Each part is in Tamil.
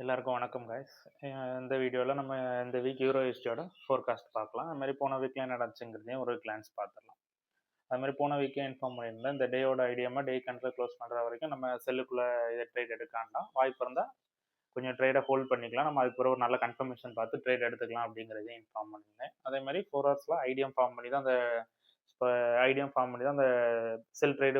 எல்லாருக்கும் வணக்கம் காய்ஸ். இந்த வீடியோவில் நம்ம இந்த வீக் யூரோ ஹிஸ்டியோட ஃபோர்காஸ்ட் பார்க்கலாம். அது மாதிரி போன வீக்கில் என்ன நடந்துச்சுங்கிறதையும் ஒரு கிளான்ஸ் பார்த்துடலாம். அது மாதிரி போன வீக்கே இன்ஃபார்ம் பண்ணியிருந்தேன், இந்த டேயோட ஐடியாமல் டே கண்ட்ரில் க்ளோஸ் பண்ணுற வரைக்கும் நம்ம செல்லுக்குள்ளே இதை ட்ரேட் எடுக்காண்டா, வாய்ப்பு இருந்தால் கொஞ்சம் ட்ரேடை ஹோல்ட் பண்ணிக்கலாம். நம்ம அதுக்கு ஒரு நல்ல கன்ஃபர்மேஷன் பார்த்து ட்ரேட் எடுத்துக்கலாம் அப்படிங்கிறதையும் இன்ஃபார்ம் பண்ணியிருந்தேன். அதே மாதிரி 4 ஹவர்ஸில் ஐடியம் ஃபார்ம் பண்ணி தான் அந்த செல் ட்ரேடு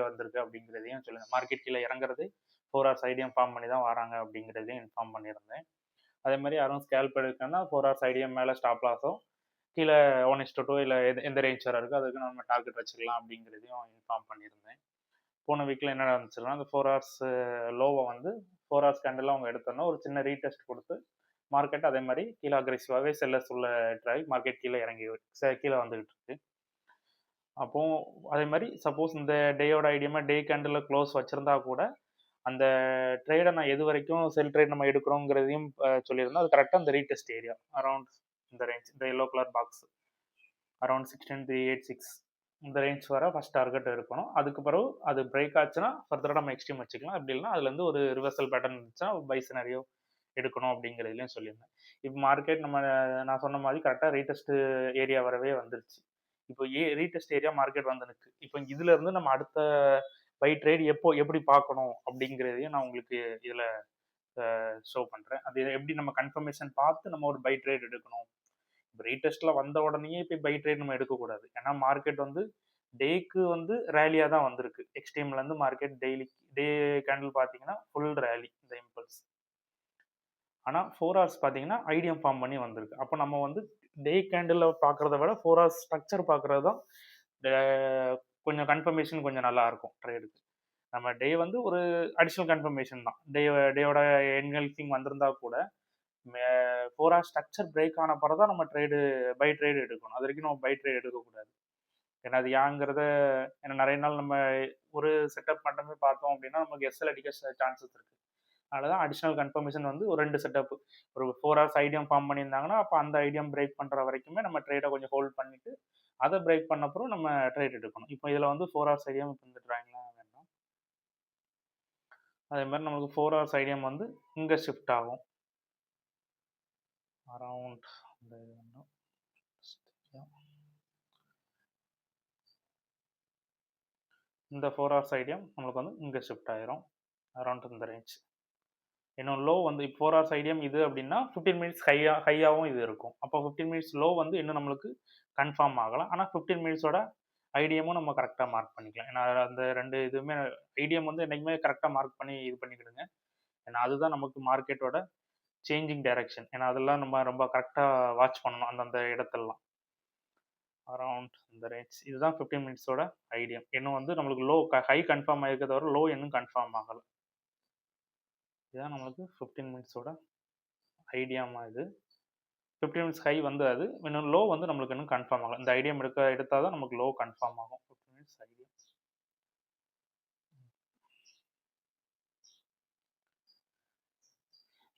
வந்திருக்கு அப்படிங்கிறதையும் சொல்லுங்கள். மார்க்கெட் கீழே இறங்குறது 4 ஹவர்ஸ் ஐடியம் ஃபார்ம் பண்ணி தான் வராங்க அப்படிங்கிறதையும் இன்ஃபார்ம் பண்ணியிருந்தேன். அதே மாதிரி யாரும் ஸ்கேல்ப் எடுக்கணும்னா 4 ஹவர்ஸ் ஐடியம் மேலே ஸ்டாப் லாஸோ கீழே 1:2 இல்லை எந்த ரேஞ்ச் வர இருக்கோ அதுக்கு நம்ம டார்கெட் வச்சுக்கலாம் அப்படிங்கிறதையும் இன்ஃபார்ம் பண்ணியிருந்தேன். போன வீக்கில் என்ன நடந்துச்சுன்னா, அந்த 4 ஹவர்ஸ் லோவை வந்து 4 ஹவர்ஸ் கேண்டில் அவங்க எடுத்தோன்னா ஒரு சின்ன ரீடெஸ்ட் கொடுத்து மார்க்கெட் அதே மாதிரி கீழே அக்ரெசிவாகவே செல்லர்ஸ் உள்ள ட்ரை மார்க்கெட் கீழே வந்துகிட்டு இருக்கு. அப்போ அதே மாதிரி சப்போஸ் இந்த டேயோட ஐடியமா டே கேண்டில் க்ளோஸ் வச்சிருந்தா கூட அந்த ட்ரேடை நான் எது வரைக்கும் செல் ட்ரேட் நம்ம எடுக்கிறோங்கிறதையும் சொல்லியிருந்தோம். அது கரெக்டாக அந்த ரீடெஸ்ட் ஏரியா அரௌண்ட் இந்த ரேஞ்ச், இந்த எல்லோ கலர் பாக்ஸ் அரௌண்ட் 16,386 இந்த ரேஞ்ச் வர ஃபர்ஸ்ட் டார்கெட் இருக்கணும். அதுக்கு பிறகு அது பிரேக் ஆச்சுன்னா ஃபர்தராக நம்ம எக்ஸ்ட்ரீம் வச்சுக்கலாம். அப்படி இல்லைன்னா அதுலேருந்து ஒரு ரிவர்சல் பேட்டர்ன் இருந்துச்சுன்னா பை சினாரியோ எடுக்கணும் அப்படிங்கிறதுலையும் சொல்லியிருந்தேன். இப்போ மார்க்கெட் நான் சொன்ன மாதிரி கரெக்டாக ரீடெஸ்ட் ஏரியா வரவே வந்துருச்சு. இப்போ ரீடெஸ்ட் ஏரியா மார்க்கெட் வந்து நிற்கு. இப்போ இதுல இருந்து நம்ம அடுத்த பை ட்ரேட் எப்படி பார்க்கணும் அப்படிங்கிறதையும் நான் உங்களுக்கு இதுல ஷோ பண்றேன். அது எப்படி நம்ம கன்ஃபர்மேஷன் பார்த்து நம்ம ஒரு பை ட்ரேட் எடுக்கணும். இப்போ ரீடெஸ்ட்ல வந்த உடனேயே இப்போ பை ட்ரேட் நம்ம எடுக்கக்கூடாது. ஏன்னா மார்க்கெட் வந்து டேக்கு வந்து ரேலியாக தான் வந்திருக்கு. எக்ஸ்ட்ரீம்ல இருந்து மார்க்கெட் டே கேண்டில் பார்த்தீங்கன்னா ஃபுல் ரேலி இந்த இம்பல்ஸ். ஆனால் 4 ஹவர்ஸ் பார்த்தீங்கன்னா ஐடியம் ஃபார்ம் பண்ணி வந்திருக்கு. அப்போ நம்ம வந்து டே கேண்டில் பார்க்குறத விட 4 ஹவர்ஸ் ஸ்ட்ரக்சர் பார்க்குறது தான் கொஞ்சம் கன்ஃபர்மேஷன் கொஞ்சம் நல்லா இருக்கும் ட்ரேடுக்கு. நம்ம டே வந்து ஒரு அடிஷ்னல் கன்ஃபர்மேஷன் தான். டேயோட என்கல்ஃபிங் வந்திருந்தா கூட 4 ஹவர்ஸ் ஸ்ட்ரக்சர் பிரேக் ஆன பிறகு தான் நம்ம பை ட்ரேடு எடுக்கணும். அது வரைக்கும் நம்ம பை ட்ரேட் எடுக்கக்கூடாது. ஏன்னா அது ஏங்கிறத ஏன்னா நிறைய நாள் நம்ம ஒரு செட்டப் மட்டுமே பார்த்தோம் அப்படின்னா நமக்கு எஸ்எல் அடிக்க சான்சஸ் இருக்கு. அதனால தான் அடிஷ்னல் கன்ஃபர்மேஷன் வந்து ஒரு 2 செட்டப் ஒரு 4 ஹவர்ஸ் ஐடியம் ஃபார்ம் பண்ணியிருந்தாங்கன்னா அப்போ அந்த ஐடியம் பிரேக் பண்ணுற வரைக்குமே நம்ம ட்ரேடை கொஞ்சம் ஹோல்ட் பண்ணிட்டு அதை பிரேக் பண்ண அப்புறம் நம்ம ட்ரேட் எடுக்கணும். இப்போ இதில் வந்து 4 ஹவர்ஸ் ஐடியம் இந்த ட்ராயிங்லாம் வேண்டாம். அதே மாதிரி நமக்கு 4 ஹவர்ஸ் ஐடியம் வந்து இங்கே ஷிஃப்ட் ஆகும் அரவுண்ட் இந்த 4 ஹவர்ஸ் ஐடியம் நம்மளுக்கு வந்து இங்கே ஷிஃப்ட் ஆயிரும் அரௌண்ட் இந்த ரேஞ்ச். இன்னும் லோ வந்து இப்போ 4 ஹவர்ஸ் ஐடியம் இது அப்படின்னா 15 மினிட்ஸ் ஹையாகவும் இது இருக்கும். அப்போ 15 மினிட்ஸ் லோ வந்து இன்னும் நம்மளுக்கு கன்ஃபார்ம் ஆகலாம். ஆனால் 15 மினிட்ஸோட ஐடியமும் நம்ம கரெக்டாக மார்க் பண்ணிக்கலாம். ஏன்னா அந்த 2 இதுவுமே ஐடியம் வந்து என்றைக்குமே கரெக்டாக மார்க் பண்ணி இது பண்ணிக்கிடுங்க. ஏன்னா அதுதான் நமக்கு மார்க்கெட்டோட சேஞ்சிங் டைரக்ஷன். ஏன்னா அதெல்லாம் நம்ம ரொம்ப கரெக்டாக வாட்ச் பண்ணணும் அந்தந்த இடத்துலலாம். அரௌண்ட் இந்த ரேஞ்ச் இதுதான் 15 மினிட்ஸோட ஐடியம். இன்னும் வந்து நம்மளுக்கு லோ ஹை கன்ஃபார்ம் ஆகிருக்க தவிர லோ இன்னும் கன்ஃபார்ம் ஆகலை. இதுதான் நம்மளுக்கு 15 மினிட்ஸோட ஐடியாமா. இது 15 மினிட்ஸ் ஹை வந்து அது இன்னும் லோ வந்து நம்மளுக்கு இன்னும் கன்ஃபார்ம் ஆகும். இந்த ஐடியம் எடுத்தால் தான் நமக்கு லோ கன்ஃபார்ம் ஆகும். 15 மினிட்ஸ் ஐடியம்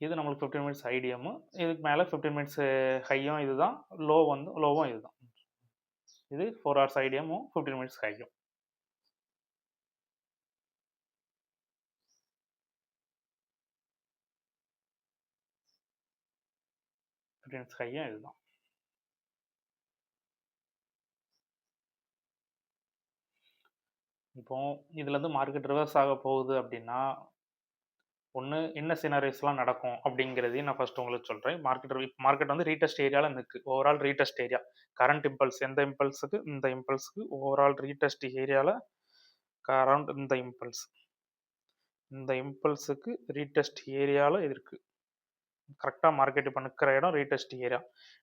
இது நம்மளுக்கு 15 மினிட்ஸ் ஐடியமும் இதுக்கு மேலே 15 மினிட்ஸ் ஹையும் இதுதான், லோவும் இதுதான். இது 4 ஹவர்ஸ் ஐடியமும் 15 மினிட்ஸ் ஹையும். ஹையும் இதுதான். இப்போ இதுல இருந்து மார்க்கெட் ரிவர்ஸ் ஆக போகுது அப்படின்னா ஒன்று என்ன சினாரிஸ்லாம் நடக்கும் அப்படிங்கிறதையும் நான் ஃபர்ஸ்ட் உங்களுக்கு சொல்கிறேன். மார்க்கெட் வந்து ரீடெஸ்ட் ஏரியாவில் நிற்கு. Overall retest area current impulse இந்த இம்பல்ஸுக்கு ஓவரால் ரீடெஸ்ட் ஏரியாவில் அரௌண்ட் இந்த இம்பல்ஸுக்கு ரீடெஸ்ட் ஏரியாவில் இருக்குது. கரெக்டாக மார்க்கெட் இப்போ நிற்கிற இடம் ரீடெஸ்ட் ஏரியா.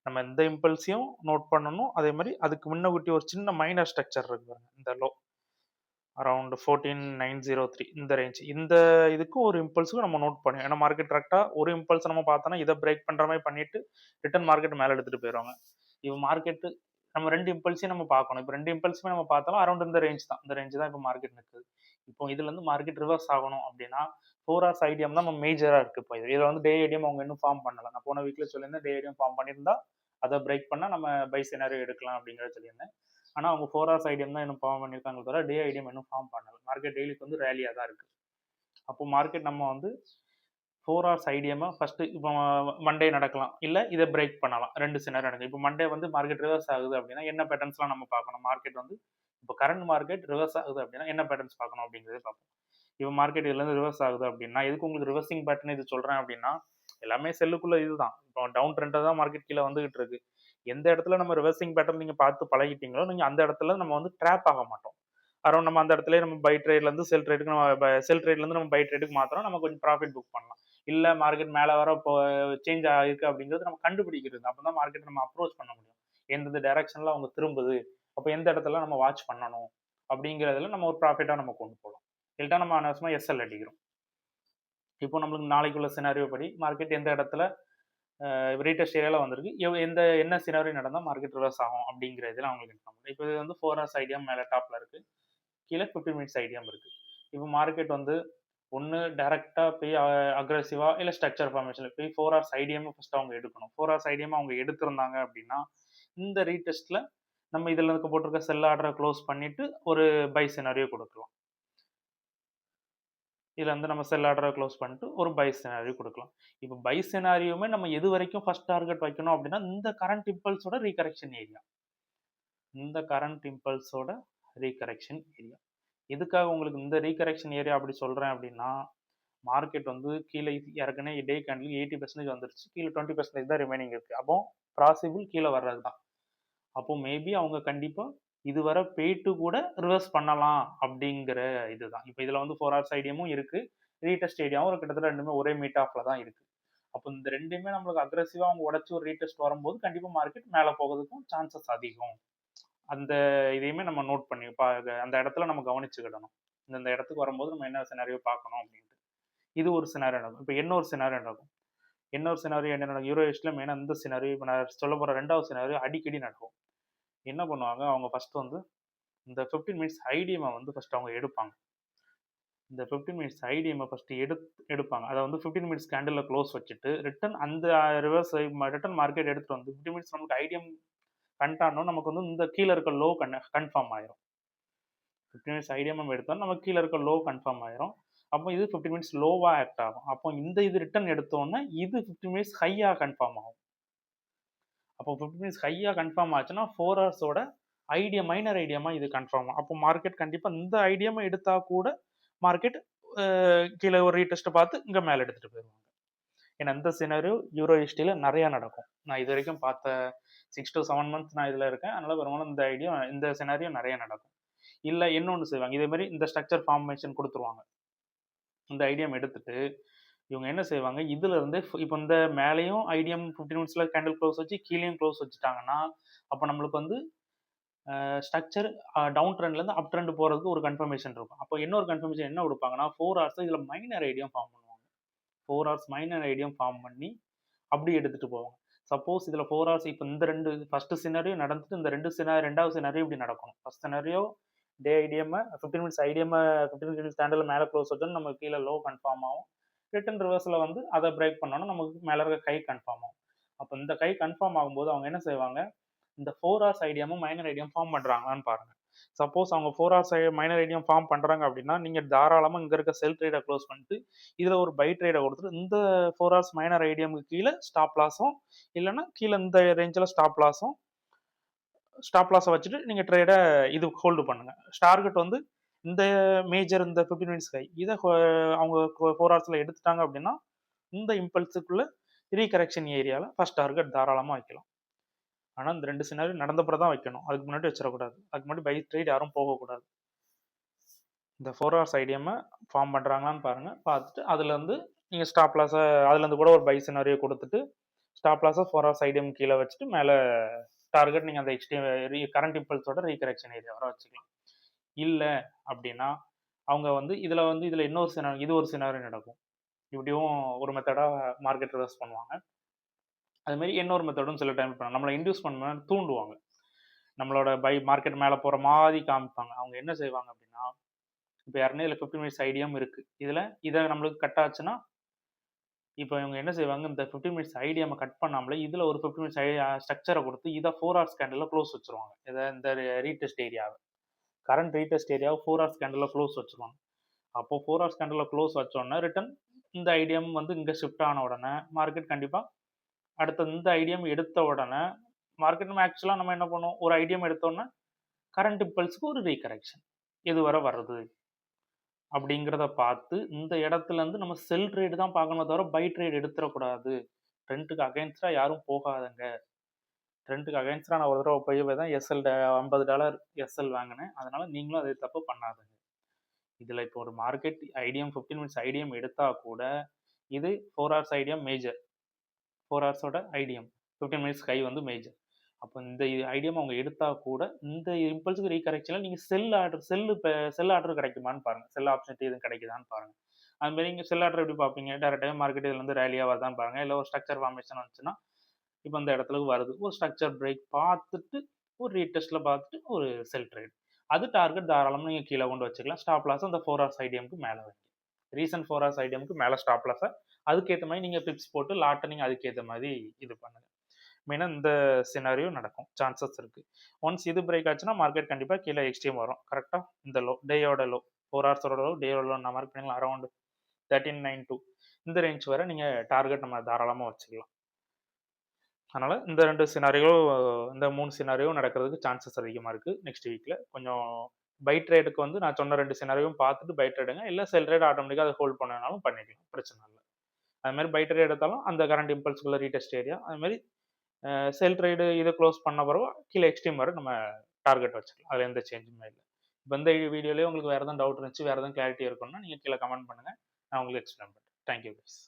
நம்ம இந்த இம்பல்ஸையும் நோட் பண்ணணும். அதே மாதிரி அதுக்கு முன்னகுட்டி ஒரு சின்ன மைனர் ஸ்ட்ரக்சர் இருக்கு இந்த லோ அரௌண்ட் 14,903 இந்த ரேஞ்ச். இந்த இதுக்கும் ஒரு இம்பல்ஸுக்கும் நம்ம நோட் பண்ணுவோம். ஏன்னா மார்க்கெட் கரெக்டாக ஒரு இம்பல்ஸ் நம்ம பார்த்தோன்னா இதை பிரேக் பண்ணுற மாதிரி பண்ணிட்டு ரிட்டர்ன் மார்க்கெட் மேலே எடுத்துகிட்டு போயிடுவாங்க. இப்போ மார்க்கெட்டு நம்ம 2 இம்பல்ஸையும் நம்ம பார்க்கணும். இப்போ 2 இம்பல்ஸுமே நம்ம பார்த்தாலும் அரௌண்ட் இந்த ரேஞ்ச் தான் இப்போ மார்க்கெட் நிற்குது. இப்போ இதுலேருந்து மார்க்கெட் ரிவர்ஸ் ஆகணும் அப்படின்னா 4 ஹவர்ஸ் ஐடியம் தான் நம்ம மேஜராக இருக்குது. இப்போ இதில் வந்து டே ஐடியம் அவங்க இன்னும் ஃபார்ம் பண்ணலாம். நான் போன வீக்கில் சொல்லியிருந்தேன் டே ஐடியம் ஃபார்ம் பண்ணியிருந்தா அதை பிரேக் பண்ணால் நம்ம பை சினாரியோ எடுக்கலாம் அப்படிங்கிறத சொல்லியிருந்தேன். ஆனால் அவங்க 4 ஹவர்ஸ் ஐடியம் தான் இன்னும் ஃபார்ம் பண்ணியிருக்காங்க தவிர டே ஐடியம் இன்னும் ஃபார்ம் பண்ணல. மார்க்கெட் டெய்லிக்கு வந்து ரேலியாக தான் இருக்குது. அப்போ மார்க்கெட் நம்ம வந்து 4 ஹார்ஸ் ஐடிஎம்மை ஃபஸ்ட்டு இப்போ மண்டே நடக்கலாம், இல்லை இதை பிரேக் பண்ணலாம். 2 சினாரியோ நடக்கும். இப்போ மண்டே வந்து மார்க்கெட் ரிவர்ஸ் ஆகுது அப்படின்னா என்ன பேட்டர்ன்ஸ்லாம் நம்ம பார்க்கணும்? மார்க்கெட் வந்து இப்போ கரண்ட் மார்க்கெட் ரிவர்ஸ் ஆகுது அப்படின்னா என்ன பேட்டர்ன்ஸ் பார்க்கணும் அப்படிங்கிறத பார்ப்போம். இப்போ மார்க்கெட் இதுலேருந்து ரிவர்ஸ் ஆகுது அப்படின்னா எதுக்கு உங்களுக்கு ரிவர்சிங் பேட்டர்ன் இது சொல்கிறேன் அப்படின்னா, எல்லாமே செல்லுக்குள்ள இதுதான். இப்போ டவுன் ட்ரெண்டாக தான் மார்க்கெட் கீழே வந்துகிட்டு இருக்கு. எந்த இடத்துல நம்ம ரிவர்சிங் பேட்டர்ன் நீங்கள் பார்த்து பழகிட்டீங்களோ நீங்கள் அந்த இடத்துல நம்ம வந்து ட்ராப் ஆக மாட்டோம். அரௌண்ட் நம்ம அந்த இடத்துல நம்ம பை ட்ரேட்லேருந்து செல் ட்ரேடுக்கு நம்ம செல் ட்ரேட்லேருந்து நம்ம பை ட்ரேடுக்கு மாத்திரம் நம்ம கொஞ்சம் ப்ராஃபிட் புக் பண்ணலாம். இல்லை மார்க்கெட் மேலே வர இப்போ சேஞ்ச் ஆகிருக்கு அப்படிங்கிறது நம்ம கண்டுபிடிக்கிறது. அப்போ தான் மார்க்கெட் நம்ம அப்ரோச் பண்ண முடியும். எந்தெந்த டைரக்ஷனில் அவங்க திரும்புது, அப்போ எந்த இடத்துல நம்ம வாட்ச் பண்ணணும் அப்படிங்கிறதுல நம்ம ஒரு ப்ராஃபிட்டாக நம்ம கொண்டு போகலாம். இல்லைட்டா நம்ம அனாவசியமாக எஸ்எல் அடிக்கிறோம். இப்போ நம்மளுக்கு நாளைக்குள்ள சினாரியோ படி மார்க்கெட் எந்த இடத்துல ரீடெஸ்ட் ஏரியாவில் வந்திருக்கு, என்ன சினாரியோ நடந்தால் மார்க்கெட் ரிவர்ஸ் ஆகும் அப்படிங்கிறதுல அவங்களுக்கு இன்ஃபார்ம் பண்ணும். இப்போ இது வந்து 4 ஹவர்ஸ் ஐடியம் மேலே டாப்பில் இருக்குது, கீழே 15 மினிட்ஸ் ஐடியம் இருக்குது. இப்போ மார்க்கெட் வந்து ஒன்று டைரெக்டாக போய் அக்ரெசிவாக இல்லை ஸ்ட்ரக்சர் ஃபார்மேஷனில் போய் 4 ஹவர்ஸ் ஐடிஎம் ஃபஸ்ட்டு அவங்க எடுக்கணும். 4 ஹவர்ஸ் ஐடிஎம் அவங்க எடுத்திருந்தாங்க அப்படின்னா இந்த ரீடெஸ்ட்டில் நம்ம இதில் இருக்க போட்டிருக்க செல் ஆர்டரை க்ளோஸ் பண்ணிவிட்டு ஒரு பை சினாரியோ கொடுக்கலாம். இதில் வந்து நம்ம செல் ஆர்டரை க்ளோஸ் பண்ணிட்டு ஒரு பை சினாரியோ கொடுக்கலாம். இப்போ பை சினாரியோமே நம்ம எது வரைக்கும் ஃபர்ஸ்ட் டார்கெட் வைக்கணும் அப்படின்னா இந்த கரண்ட் இம்பல்ஸோட ரீகரெக்ஷன் ஏரியா. இந்த கரண்ட் இம்பல்ஸோட ரீகரெக்ஷன் ஏரியா. எதுக்காக உங்களுக்கு இந்த ரீகரெக்ஷன் ஏரியா அப்படி சொல்கிறேன் அப்படின்னா, மார்க்கெட் வந்து கீழே ஏற்கனவே டே கேண்டில் 80% வந்துருச்சு, கீழே 20% தான் ரிமைனிங் இருக்குது. அப்போ பாசிபிள் கீழே வர்றது தான். அப்போ மேபி அவங்க கண்டிப்பாக இதுவரை போயிட்டு கூட ரிவர்ஸ் பண்ணலாம் அப்படிங்கிற இதுதான். இப்போ இதில் வந்து 4 ஹவர்ஸ் ஐடியமும் இருக்குது, ரீடெஸ்ட் ஏரியாவும் ஒரு கிட்டத்தட்ட ரெண்டுமே ஒரே மீட் ஆஃபில் தான் இருக்குது. அப்போ இந்த ரெண்டுமே நம்மளுக்கு அக்ரெசிவாக அவங்க உடச்சி ஒரு ரீடெஸ்ட் வரும்போது கண்டிப்பாக மார்க்கெட் மேலே போகிறதுக்கும் சான்சஸ் அதிகம். அந்த இதையுமே நம்ம நோட் பண்ணி அந்த இடத்துல நம்ம கவனிச்சுக்கிடணும். இந்த இடத்துக்கு வரும்போது நம்ம என்ன சினாரியோ பார்க்கணும் அப்படின்ட்டு. இது ஒரு சினாரியோ நடக்கும். இப்போ இன்னொரு சினாரியோ நடக்கும். இன்னொரு சினாரியோ என்ன நடக்கும்? யூரோ யூஎஸ்டியில் மெயினாக இந்த சினாரியோ இப்போ நான் சொல்ல போகிற ரெண்டாவது சினாரியோ அடிக்கடி நடக்கும். என்ன பண்ணுவாங்க, அவங்க ஃபஸ்ட்டு வந்து இந்த 15 மினிட்ஸ் ஐடிஎம்மை வந்து ஃபஸ்ட்டு அவங்க எடுப்பாங்க. இந்த 15 மினிட்ஸ் ஐடிஎம்மை ஃபஸ்ட்டு எடுப்பாங்க. அதை வந்து 15 மினிட்ஸ் கேண்டிலில் க்ளோஸ் வச்சுட்டு ரிட்டன் அந்த ரிவர்ஸ் ரிட்டன் மார்க்கெட் எடுத்துகிட்டு வந்து 15 மினிட்ஸ் நமக்கு ஐடிஎம் கண்டானோம் நமக்கு வந்து இந்த கீழே இருக்க லோ கன்ஃபார்ம் ஆயிரும். 15 மினிட்ஸ் ஐடிஎம் நம்ம எடுத்தோம் நமக்கு கீழே இருக்க லோ கன்ஃபார்ம் ஆயிரும். அப்போ இது 15 மினிட்ஸ் லோவாக ஆக்ட் ஆகும். அப்போ இந்த இது ரிட்டன் எடுத்தோன்னா இது 15 மினிட்ஸ் ஹையாக கன்ஃபார்ம் ஆகும். அப்போ 15 மினிட்ஸ் ஹையாக கன்ஃபார்ம் ஆச்சுன்னா 4 ஹவர்ஸோட ஐடியம் மைனர் ஐடியமாக இது கன்ஃபார்ம் ஆகும். அப்போ மார்க்கெட் கண்டிப்பாக இந்த ஐடியமை எடுத்தால் கூட மார்க்கெட் கீழே ஒரு ரீடெஸ்ட்டை பார்த்து இங்கே மேலே எடுத்துகிட்டு போயிடுவாங்க. ஏன்னா இந்த சினாரியோ யூரோ யூஎஸ்டியில் நிறையா நடக்கும். நான் இது வரைக்கும் பார்த்த 6 to 7 மந்த்ஸ் நான் இதில் இருக்கேன். அதனால் பெரும்பாலும் இந்த சினாரியோ நிறைய நடக்கும். இல்லை இன்னொன்று செய்வாங்க, இதே மாதிரி இந்த ஸ்ட்ரக்சர் ஃபார்மேஷன் கொடுத்துருவாங்க. இந்த ஐடியம் எடுத்துட்டு இவங்க என்ன செய்வாங்க, இதுல இருந்து இப்போ இந்த மேலேயும் ஐடியம் 15 மினிட்ஸில் கேண்டில் க்ளோஸ் வச்சு கீழேயும் க்ளோஸ் வச்சுட்டாங்கன்னா அப்போ நம்மளுக்கு வந்து ஸ்ட்ரக்சர் டவுன் ட்ரெண்ட்லேருந்து அப் ட்ரெண்ட் போகிறதுக்கு ஒரு கன்ஃபர்மேஷன் இருக்கும். அப்போ இன்னொரு கன்ஃபர்மேஷன் என்ன கொடுப்பாங்கன்னா 4 ஹவர்ஸ் இதில் மைனர் ஐடியம் ஃபார்ம் பண்ணுவாங்க. 4 ஹவர்ஸ் மைனர் ஐடியம் ஃபார்ம் பண்ணி அப்படி எடுத்துகிட்டு போவாங்க. சப்போஸ் இதில் 4 ஹவர்ஸ் இப்போ இந்த ஃபஸ்ட்டு சினாரியோ நடந்துட்டு இந்த ரெண்டாவது சினாரியோ இப்படி நடக்கணும். ஃபஸ்ட் சினாரியோ டே ஐடிஎம்மை 15 மினிட்ஸ் ஐடிஎம்மை 15 மினிட்ஸ் கேண்டில் மேலே க்ளோஸ் வச்சோன்னா நமக்கு கீழே லோ கன்ஃபார்ம் ஆகும். ரிட்டன் ரிவர்ஸில் வந்து அதை பிரேக் பண்ணோன்னா நமக்கு மேலே இருக்க கை கன்ஃபார்ம் ஆகும். அப்போ இந்த கை கன்ஃபார்ம் ஆகும்போது அவங்க என்ன செய்வாங்க, இந்த 4 ஹவர்ஸ் ஐடியமும் மைனர் ஐடியம் ஃபார்ம் பண்ணுறாங்களான்னு பாருங்கள். சப்போஸ் அவங்க 4 ஹவர்ஸ் மைனர் ஐடியம் ஃபார்ம் பண்ணுறாங்க அப்படின்னா நீங்கள் தாராளமாக இங்கே இருக்க செல் ட்ரேடை க்ளோஸ் பண்ணிட்டு இதில் ஒரு பை ட்ரேடை கொடுத்துட்டு இந்த 4 ஹவர்ஸ் மைனர் ஐடியமுக்கு கீழே ஸ்டாப் லாஸும் இல்லைன்னா கீழே இந்த ரேஞ்சில் ஸ்டாப் லாஸை வச்சுட்டு நீங்கள் ட்ரேடை இது ஹோல்டு பண்ணுங்கள். டார்கெட் வந்து இந்த மேஜர் இந்த 15 மினிட்ஸ் கை இதை அவங்க 4 ஹவர்ஸில் எடுத்துட்டாங்க அப்படின்னா இந்த இம்பல்ஸுக்குள்ளே ரீகரெக்ஷன் ஏரியாவில் ஃபஸ்ட் டார்கெட் தாராளமாக வைக்கலாம். ஆனால் இந்த 2 சினாரியோ நடந்தப்பறம் தான் வைக்கணும். அதுக்கு முன்னாடி வச்சிடக்கூடாது. அதுக்கு முன்னாடி பை ட்ரேட் யாரும் போகக்கூடாது. இந்த 4 ஹவர்ஸ் ஐடியம்மை ஃபார்ம் பண்ணுறாங்களான்னு பாருங்கள். பார்த்துட்டு அதுலேருந்து நீங்கள் ஸ்டாப் லாஸை அதுலேருந்து கூட ஒரு பை சினாரியோ கொடுத்துட்டு ஸ்டாப் லாஸை 4 ஹவர்ஸ் ஐடியம் கீழே வச்சுட்டு மேலே டார்கெட் நீங்கள் அந்த கரண்ட் இம்பல்ஸோட ரீகரெக்ஷன் ஏரியா வர வச்சுக்கலாம். இல்லை அப்படின்னா அவங்க வந்து இதில் இன்னொரு சினாரியோ இது ஒரு சினாரியோ நடக்கும். இப்படியும் ஒரு மெத்தடாக மார்க்கெட் ரிவர்ஸ் பண்ணுவாங்க. அதுமாரி இன்னொரு மெத்தடும் சில டைம் பண்ணுவாங்க. நம்மளை இன்டியூஸ் பண்ண தூண்டுவாங்க. நம்மளோட பை மார்க்கெட் மேலே போகிற மாதிரி காமிப்பாங்க. அவங்க என்ன செய்வாங்க அப்படின்னா இப்போ யாருன்னா இதில் 15 மினிட்ஸ் ஐடியம் இருக்குது, இதை நம்மளுக்கு கட் ஆச்சுன்னா இப்போ இவங்க என்ன செய்வாங்க, இந்த 15 மினிட்ஸ் ஐடியாவை கட் பண்ணாமலே இதில் ஒரு 15 மினிட்ஸ் ஸ்ட்ரக்சரை கொடுத்து இதை 4 ஹவர்ஸ் கேண்டில் க்ளோஸ் வச்சுருவாங்க. இதை இந்த ரீடெஸ்ட் ஏரியாவை கரண்ட் ரீடெஸ்ட் ஏரியாவை 4 ஹவர்ஸ் கேண்டில் க்ளோஸ் வச்சுருவாங்க. அப்போது 4 ஹவர்ஸ் கேண்டில் க்ளோஸ் வச்சோன்னா ரிட்டன் இந்த ஐடிஎம் வந்து இங்கே ஷிஃப்ட் ஆன உடனே மார்க்கெட் கண்டிப்பாக அடுத்த இந்த ஐடிஎம் எடுத்த உடனே மார்க்கெட் நம்ம ஆக்சுவலாக நம்ம என்ன பண்ணுவோம், ஒரு ஐடிஎம் எடுத்தோன்னே கரண்ட் இம்பல்ஸுக்கு ஒரு ரீகரெக்ஷன் எது வரை வருது அப்படிங்கிறத பார்த்து இந்த இடத்துல இருந்து நம்ம செல் ட்ரேடு தான் பார்க்கணுமே தவிர பை ட்ரேட் எடுத்துடக்கூடாது. ட்ரெண்டுக்கு அகைன்ஸ்டா யாரும் போகாதுங்க. ட்ரெண்டுக்கு அகைன்ஸ்டா நான் ஒரு தடவை போய் தான் $50 எஸ்எல் வாங்கினேன். அதனால நீங்களும் அதே தப்பு பண்ணாதுங்க. இதுல இப்போ ஒரு மார்க்கெட் ஐடிஎம் 15 மினிட்ஸ் ஐடிஎம் எடுத்தா கூட இது 4 ஹவர்ஸ் ஐடிஎம் மேஜர். 4 ஹவர்ஸோட ஐடிஎம் 15 மினிட்ஸ் கை வந்து மேஜர். அப்போ இந்த ஐடிஎம் அவங்க எடுத்தா கூட இந்த இம்பல்ஸுக்கு ரீகரெக்ஷனில் நீங்கள் செல் ஆர்டர் கிடைக்குமான்னு பாருங்கள். செல் ஆப்பர்ச்சுனிட்டி எதுவும் கிடைக்குதான்னு பாருங்கள். அதுமாரி நீங்கள் செல் ஆர்டர் எப்படி பார்ப்பீங்க, டேரெக்டாக மார்க்கெட் இதுல இருந்து ரேலியாக வருதான்னு பாருங்கள். இல்லை ஒரு ஸ்ட்ரக்சர் ஃபார்மேஷன் வந்துச்சுன்னா இப்போ இந்த இடத்துல வருது, ஒரு ஸ்ட்ரக்சர் பிரேக் பார்த்துட்டு ஒரு ரீடெஸ்ட்டில் பார்த்துட்டு ஒரு செல் ட்ரேட், அது டார்கெட் தாராளமாக நீங்கள் கீழே கொண்டு வச்சுக்கலாம். ஸ்டாப் லாஸ் அந்த 4 ஹவர்ஸ் ஐடிஎம்க்கு மேலே வைங்க. ரீசன்ட் 4 ஹவர்ஸ் ஐடிஎம்க்கு மேலே ஸ்டாப் லாஸை அதுக்கேற்ற மாதிரி நீங்கள் பிப்ஸ் போட்டு லாட்டை நீங்கள் அதுக்கேற்ற மாதிரி இது பண்ணுங்கள். மெயினாக இந்த சினாரியோ நடக்கும் சான்சஸ் இருக்குது. ஒன்ஸ் இது பிரேக் ஆச்சுன்னா மார்க்கெட் கண்டிப்பாக கீழே எக்ஸ்ட்ரீம் வரும். கரெக்டாக இந்த லோ டேயோட லோ 4 ஹவர்ஸோட லோ டேயோட லோ நான் மார்க் பண்ணிக்கலாம் அரௌண்ட் 1392 இந்த ரேஞ்ச் வரை நீங்கள் டார்கெட் நம்ம தாராளமாக வச்சுக்கலாம். அதனால் இந்த 2 சினாரியோ இந்த 3 சினாரியோ நடக்கிறதுக்கு சான்சஸ் அதிகமாக இருக்குது. நெக்ஸ்ட் வீக்கில் கொஞ்சம் பை ட்ரேடுக்கு வந்து நான் சொன்ன 2 சினாரியும் பார்த்துட்டு பை ட்ரேடுங்க, இல்லை செல் ட்ரேட் ஆட்டோமேட்டிக்காக அதை ஹோல்ட் பண்ணனாலும் பண்ணிக்கலாம், பிரச்சனை இல்லை. அதுமாதிரி பை ட்ரேட் எடுத்தாலும் அந்த கரண்ட் இம்பல்ஸ்குள்ள ரீடெஸ்ட் ஏரியா, அதுமாதிரி செல் ட்ரேடு இதை க்ளோஸ் பண்ண பிறகு கீழே எக்ஸ்ட்ரீம் வரை நம்ம டார்கெட் வச்சுக்கலாம். அதில் எந்த சேஞ்சுமே இல்லை. இப்போ இந்த வீடியோலேயே உங்களுக்கு வேறு எதுவும் டவுட் இருந்துச்சு, வேறு எதுவும் கிளாரிட்டி இருக்குன்னா நீங்கள் கீழே கமெண்ட் பண்ணுங்கள், நான் உங்களுக்கு எக்ஸ்பிளைன் பண்ணுறேன். Thank you guys.